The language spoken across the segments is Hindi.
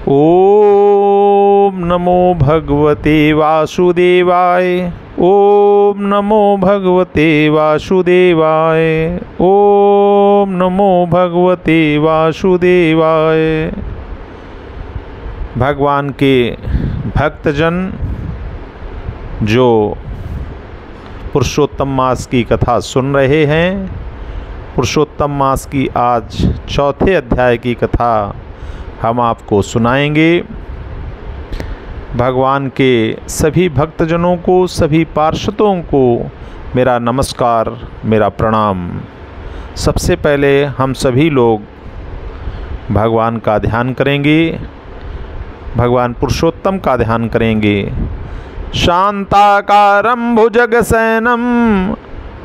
ओम नमो भगवते वासुदेवाय। ओम नमो भगवते वासुदेवाय। ओम नमो भगवते वासुदेवाय। भगवान के भक्तजन जो पुरुषोत्तम मास की कथा सुन रहे हैं, पुरुषोत्तम मास की आज चौथे अध्याय की कथा हम आपको सुनाएंगे। भगवान के सभी भक्तजनों को, सभी पार्षदों को मेरा नमस्कार, मेरा प्रणाम। सबसे पहले हम सभी लोग भगवान का ध्यान करेंगे, भगवान पुरुषोत्तम का ध्यान करेंगे। शांताकारं भुजगशयनं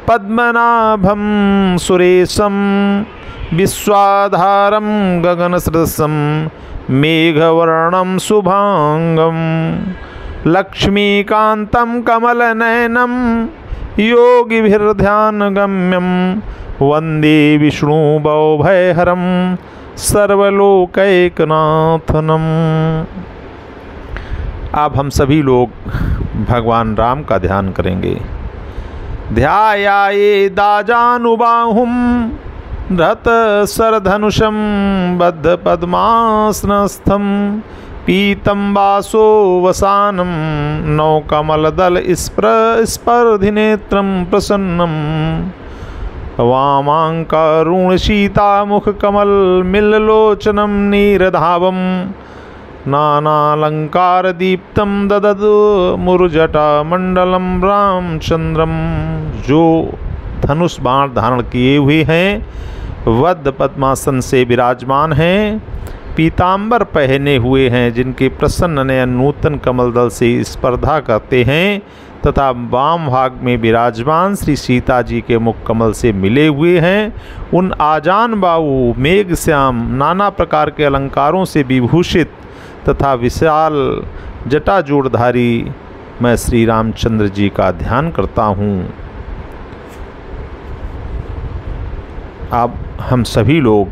पद्मनाभं सुरेशं विश्वाधारं गगनसदृशं मेघवर्णं शुभांगं लक्ष्मीकान्तं कमलनयनं योगिभिर्ध्यानगम्यं वन्दे विष्णुभवभयहरं सर्वलोकैकनाथनम्। अब हम सभी लोग भगवान राम का ध्यान करेंगे। ध्याये दाजानुबाहुं धृत सरधनुषं बद्ध पद्मासनस्थं पीतम्बासो वसानं नौकमलदल स्पर्धिनेत्रं प्रसन्नं वामाङ्करुणशीतामुखकमलमिललोचनं नीरधावं नानालंकारदीप्तं दददु मुरजटामंडलम रामचंद्रम। जो धनुष बाण धारण किए हुए हैं, वद्ध पद्मासन से विराजमान हैं, पीतांबर पहने हुए हैं, जिनके प्रसन्न नयन नूतन कमल दल से स्पर्धा करते हैं, तथा वाम भाग में विराजमान श्री सीता जी के मुख कमल से मिले हुए हैं। उन आजान बाहु मेघ श्याम नाना प्रकार के अलंकारों से विभूषित तथा विशाल जटाजूड़धारी मैं श्री रामचंद्र जी का ध्यान करता हूँ। अब हम सभी लोग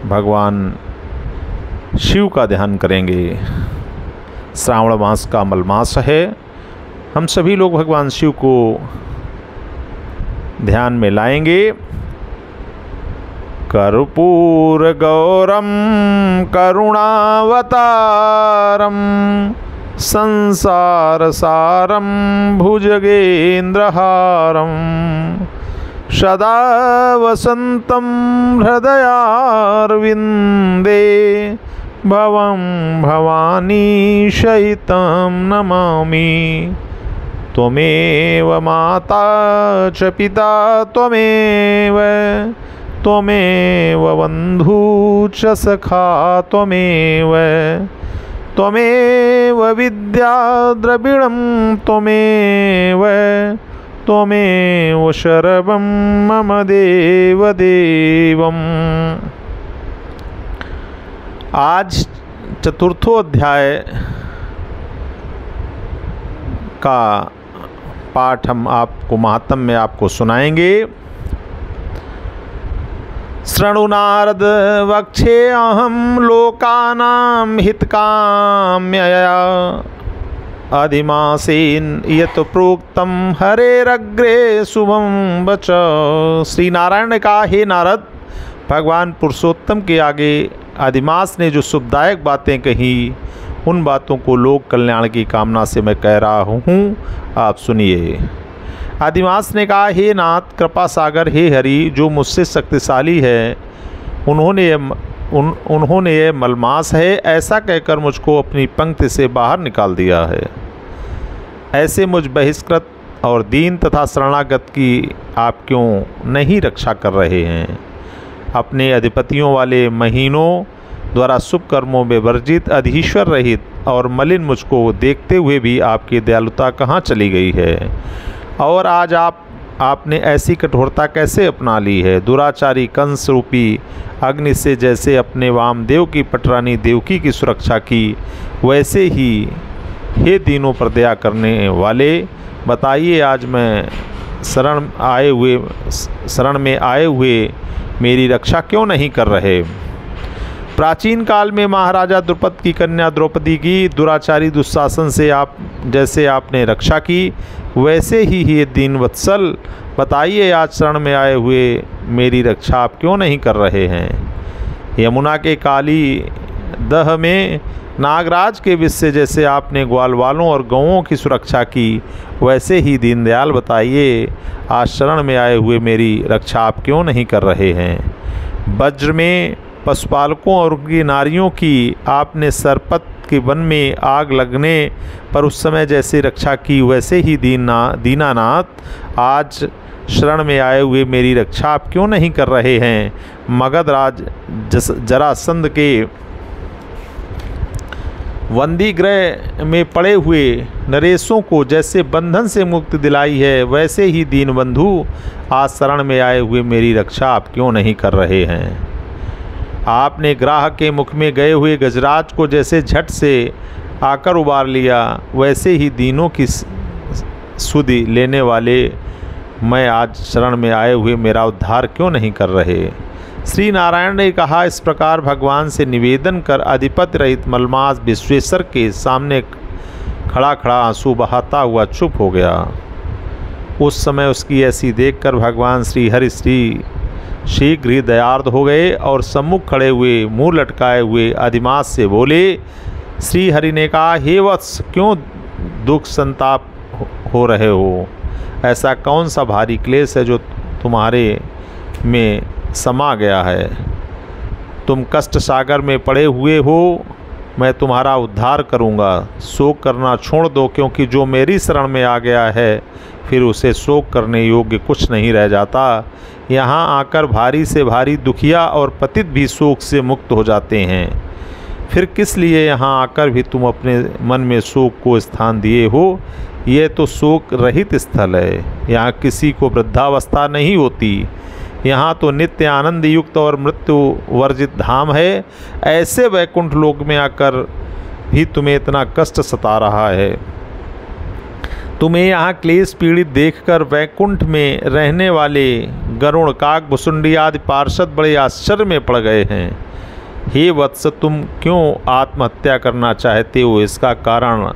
भगवान शिव का ध्यान करेंगे। श्रावण मास का मलमास है। हम सभी लोग भगवान शिव को ध्यान में लाएंगे। कर्पूर गौरम करुणावतारम संसार सारम भुजगेन्द्रहारम सदा वसंतम हृदयारविंदे भवं भवानी सहितं नमामि। त्वमेव माता च पिता त्वमेव त्वमेव बन्धु च सखा त्वमेव त्वमेव विद्या द्रविणं त्वमेव त्वमेव शरवं मम देवदेवम्। आज चतुर्थो अध्याय का पाठ हम आपको महात्म में आपको सुनाएंगे। शृणु नारद वक्षे अहम लोकानां हितकाम्यया अधिमासेन यत प्रोक्तम हरेरग्रे शुभम वच। श्री नारायण ने कहा, हे नारद, भगवान पुरुषोत्तम के आगे अधिमास ने जो शुभदायक बातें कही, उन बातों को लोक कल्याण की कामना से मैं कह रहा हूँ, आप सुनिए। अधिमास ने कहा, हे नाथ कृपा सागर, हे हरि, जो मुझसे शक्तिशाली है, उन्होंने ये मलमास है ऐसा कहकर मुझको अपनी पंक्ति से बाहर निकाल दिया है। ऐसे मुझ बहिष्कृत और दीन तथा शरणागत की आप क्यों नहीं रक्षा कर रहे हैं? अपने अधिपतियों वाले महीनों द्वारा शुभ कर्मों में वर्जित, अधीश्वर रहित और मलिन मुझको देखते हुए भी आपकी दयालुता कहाँ चली गई है? और आज आपने ऐसी कठोरता कैसे अपना ली है? दुराचारी कंस रूपी अग्नि से जैसे अपने वामदेव की पटरानी देवकी की सुरक्षा की, वैसे ही हे दीनों पर दया करने वाले, बताइए आज मैं शरण में आए हुए मेरी रक्षा क्यों नहीं कर रहे? प्राचीन काल में महाराजा द्रुपद की कन्या द्रौपदी की दुराचारी दुशासन से जैसे आपने रक्षा की, वैसे ही ये दीनवत्सल बताइए आज शरण में आए हुए मेरी रक्षा आप क्यों नहीं कर रहे हैं। यमुना के काली दह में नागराज के विष से जैसे आपने ग्वाल वालों और गौओं की सुरक्षा की, वैसे ही दीनदयाल बताइए आज शरण में आए हुए मेरी रक्षा आप क्यों नहीं कर रहे हैं। वज्र में पशुपालकों और उनकी नारियों की आपने सरपत के वन में आग लगने पर उस समय जैसे रक्षा की, वैसे ही दीनानाथ आज शरण में आए हुए मेरी रक्षा आप क्यों नहीं कर रहे हैं। मगध राज जरासंध के बंदी गृह में पड़े हुए नरेशों को जैसे बंधन से मुक्ति दिलाई है, वैसे ही दीनबंधु आज शरण में आए हुए मेरी रक्षा आप क्यों नहीं कर रहे हैं। आपने ग्राह के मुख में गए हुए गजराज को जैसे झट से आकर उबार लिया, वैसे ही दीनों की सुधि लेने वाले मैं आज शरण में आए हुए मेरा उद्धार क्यों नहीं कर रहे। श्री नारायण ने कहा, इस प्रकार भगवान से निवेदन कर अधिपति रहित मलमास विश्वेश्वर के सामने खड़ा खड़ा आंसू बहाता हुआ चुप हो गया। उस समय उसकी ऐसी देखकर भगवान श्री हरि शीघ्र ही दयार्द हो गए और सम्मुख खड़े हुए मुंह लटकाए हुए अधिमास से बोले। श्री हरि ने कहा, हे वत्स, क्यों दुख संताप हो रहे हो। ऐसा कौन सा भारी क्लेश है जो तुम्हारे में समा गया है। तुम कष्ट सागर में पड़े हुए हो, मैं तुम्हारा उद्धार करूंगा। शोक करना छोड़ दो, क्योंकि जो मेरी शरण में आ गया है फिर उसे शोक करने योग्य कुछ नहीं रह जाता। यहाँ आकर भारी से भारी दुखिया और पतित भी शोक से मुक्त हो जाते हैं। फिर किस लिए यहाँ आकर भी तुम अपने मन में शोक को स्थान दिए हो। ये तो शोक रहित स्थल है, यहाँ किसी को वृद्धावस्था नहीं होती। यहाँ तो नित्य आनंद युक्त और मृत्यु वर्जित धाम है। ऐसे वैकुंठ लोक में आकर भी तुम्हें इतना कष्ट सता रहा है। तुम्हें यहाँ क्लेश पीड़ित देखकर वैकुंठ में रहने वाले गरुड़, काक, भुसुंडी आदि पार्षद बड़े आश्चर्य में पड़ गए हैं। हे वत्स, तुम क्यों आत्महत्या करना चाहते हो, इसका कारण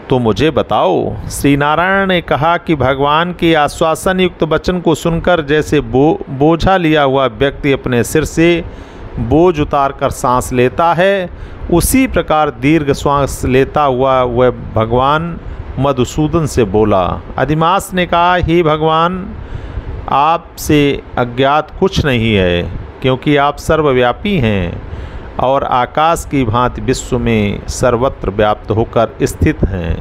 तो मुझे बताओ। श्री नारायण ने कहा कि भगवान के आश्वासन युक्त वचन को सुनकर जैसे बोझा लिया हुआ व्यक्ति अपने सिर से बोझ उतारकर सांस लेता है, उसी प्रकार दीर्घ श्वास लेता हुआ वह भगवान मधुसूदन से बोला। अधिमास ने कहा, हे भगवान, आपसे अज्ञात कुछ नहीं है, क्योंकि आप सर्वव्यापी हैं और आकाश की भांति विश्व में सर्वत्र व्याप्त होकर स्थित हैं।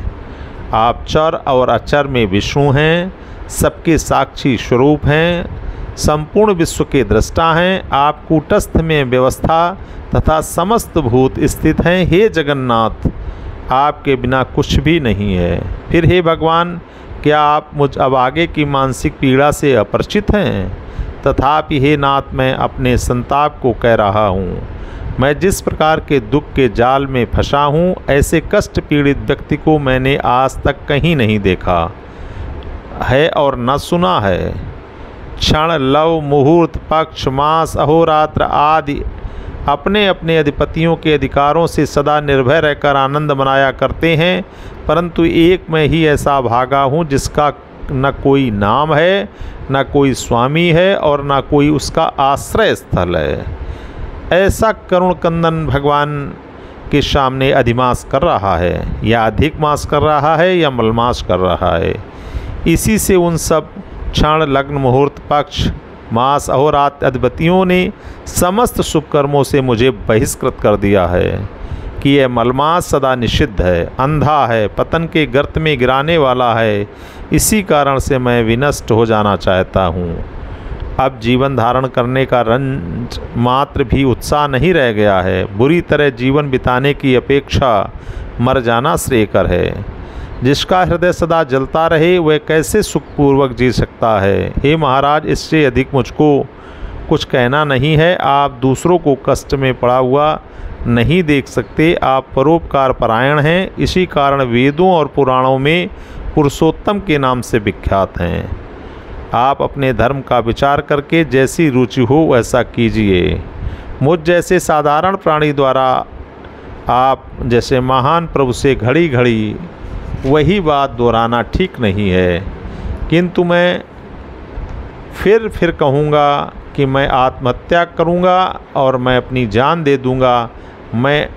आप चर और अचर में विष्णु हैं, सबके साक्षी स्वरूप हैं, संपूर्ण विश्व के दृष्टा हैं। आप कूटस्थ में व्यवस्था तथा समस्त भूत स्थित हैं। हे जगन्नाथ, आपके बिना कुछ भी नहीं है। फिर हे भगवान, क्या आप मुझ अभागे की मानसिक पीड़ा से अपरिचित हैं। तथापि हे नाथ, मैं अपने संताप को कह रहा हूँ। मैं जिस प्रकार के दुख के जाल में फंसा हूँ, ऐसे कष्ट पीड़ित व्यक्ति को मैंने आज तक कहीं नहीं देखा है और न सुना है। क्षण, लव, मुहूर्त, पक्ष, मास, अहोरात्र आदि अपने अपने अधिपतियों के अधिकारों से सदा निर्भय रहकर आनंद मनाया करते हैं, परंतु एक मैं ही ऐसा भागा हूँ जिसका न कोई नाम है, न कोई स्वामी है और न कोई उसका आश्रय स्थल है। ऐसा करुण कंदन भगवान के सामने अधिमास कर रहा है, या अधिक मास कर रहा है, या मलमास कर रहा है। इसी से उन सब क्षण, लग्न, मुहूर्त, पक्ष, मास, अहोरात्र अधिपतियों ने समस्त शुभ कर्मों से मुझे बहिष्कृत कर दिया है कि यह मलमास सदा निषिद्ध है, अंधा है, पतन के गर्त में गिराने वाला है। इसी कारण से मैं विनष्ट हो जाना चाहता हूँ। अब जीवन धारण करने का रंज मात्र भी उत्साह नहीं रह गया है। बुरी तरह जीवन बिताने की अपेक्षा मर जाना श्रेयकर है। जिसका हृदय सदा जलता रहे वह कैसे सुखपूर्वक जी सकता है। हे महाराज, इससे अधिक मुझको कुछ कहना नहीं है। आप दूसरों को कष्ट में पड़ा हुआ नहीं देख सकते। आप परोपकार परायण हैं, इसी कारण वेदों और पुराणों में पुरुषोत्तम के नाम से विख्यात हैं। आप अपने धर्म का विचार करके जैसी रुचि हो वैसा कीजिए। मुझ जैसे साधारण प्राणी द्वारा आप जैसे महान प्रभु से घड़ी घड़ी वही बात दोहराना ठीक नहीं है, किंतु मैं फिर कहूँगा कि मैं आत्महत्या करूँगा और मैं अपनी जान दे दूँगा, मैं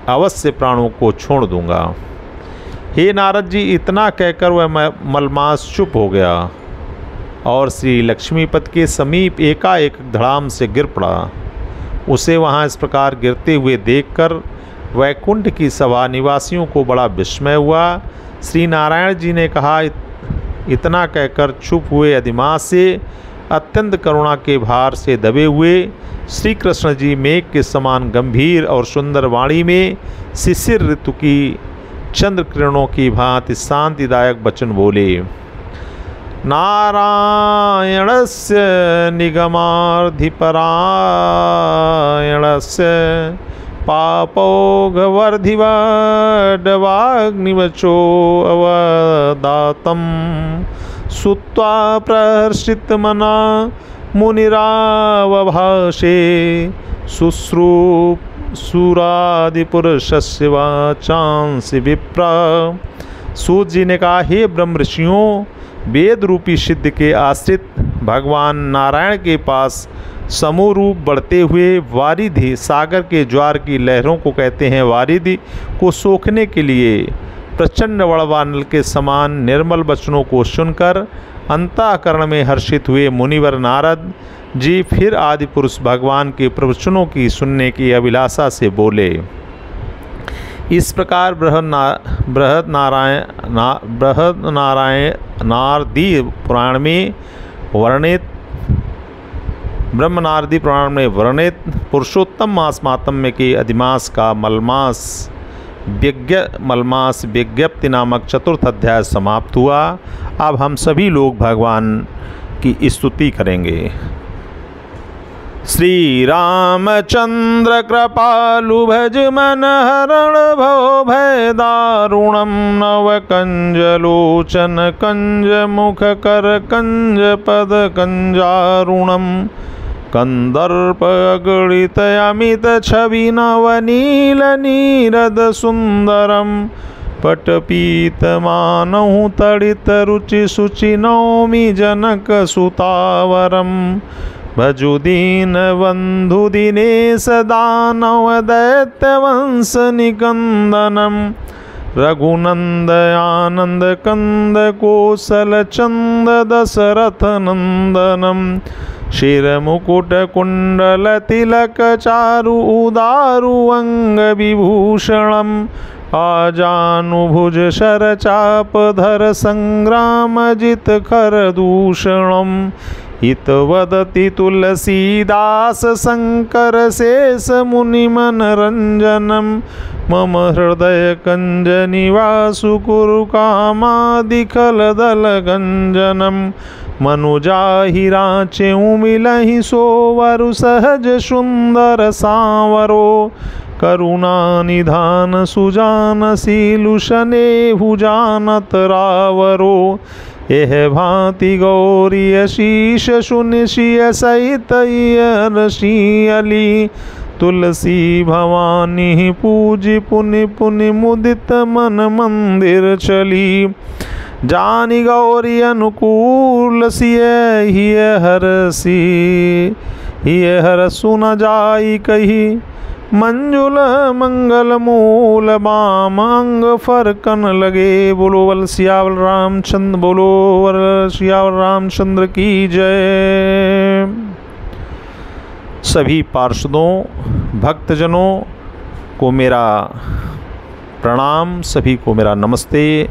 अवश्य प्राणों को छोड़ दूँगा। हे नारद जी, इतना कहकर वह मलमास चुप हो गया और श्री लक्ष्मीपति के समीप एकाएक धड़ाम से गिर पड़ा। उसे वहाँ इस प्रकार गिरते हुए देखकर वैकुंठ की सभा निवासियों को बड़ा विस्मय हुआ। श्री नारायण जी ने कहा, इतना कहकर चुप हुए अधिमास से अत्यंत करुणा के भार से दबे हुए श्री कृष्ण जी मेघ के समान गंभीर और सुंदर वाणी में शिशिर ऋतु की चंद्र किरणों की भांति शांतिदायक वचन बोले। नारायणस्य निगमार्धिपरायणस्य पापौघवर्धिवड्वाग्निवचो अवदातं सुत्वा प्रहर्षितमना मुनिरावभाषे शुश्रूप सुरादिपुरुषस्य वाचांसि विप्रा। सूत जी ने कहा, हे ब्रह्म ऋषियों, वेद रूपी सिद्ध के आश्रित भगवान नारायण के पास समूह रूप बढ़ते हुए वारिधि, सागर के ज्वार की लहरों को कहते हैं वारिधि, को सोखने के लिए प्रचंड वड़वानल के समान निर्मल वचनों को सुनकर अंतःकरण में हर्षित हुए मुनिवर नारद जी फिर आदि पुरुष भगवान के प्रवचनों की सुनने की अभिलाषा से बोले। इस प्रकार नारदी पुराण में वर्णित पुरुषोत्तम मास मातम्य के अधिमास का मलमास विज्ञप्ति नामक चतुर्थ अध्याय समाप्त हुआ। अब हम सभी लोग भगवान की स्तुति करेंगे। श्री रामचंद्र कृपालु भज मन हरण भव भय दारुणम नव कंजलोचन कंज मुख कर कंज पद कंजारुणम कंदर्प अगणित अमित छवि नवनील नीरद सुंदरम पटपीत मानहु तड़ित रुचि सुचि नौमि जनक सुतावरम भजु दीन बंधु दिनेश दानव दैत्य वंश निकंदनम रघुनंद आनंद कंद कौशल चंद दशरथ नंदनम शिर मुकुट कुंडल तिलक चारु उदारु अंग विभूषणम आजानुभुज शर चाप धर संग्राम जित खर दूषणम हित वदति तुलसीदास शंकर शेष मुनि मनरंजनम मम हृदय कंज निवासु कुरु कामादिखल दल गंजनम मनुजाहि राचे मिलहि सोवरु सहज सुंदर सांवरो करुणा निधान सुजान सीलुषने हुजानत रावरो एह भांति गौरी शीश सुनिशिय सहित रशियली तुलसी भवानी पूजि पुनि पुनि मुदित मन मंदिर चली जानी गौरी अनुकूल सिय हिय हर सुन जाई कही मंजुल मंगल मूल बाम अंग फरकन लगे। बोलो वल सियावल रामचंद्र, बोलो वल सियावल रामचंद्र की जय। सभी पार्षदों भक्तजनों को मेरा प्रणाम, सभी को मेरा नमस्ते।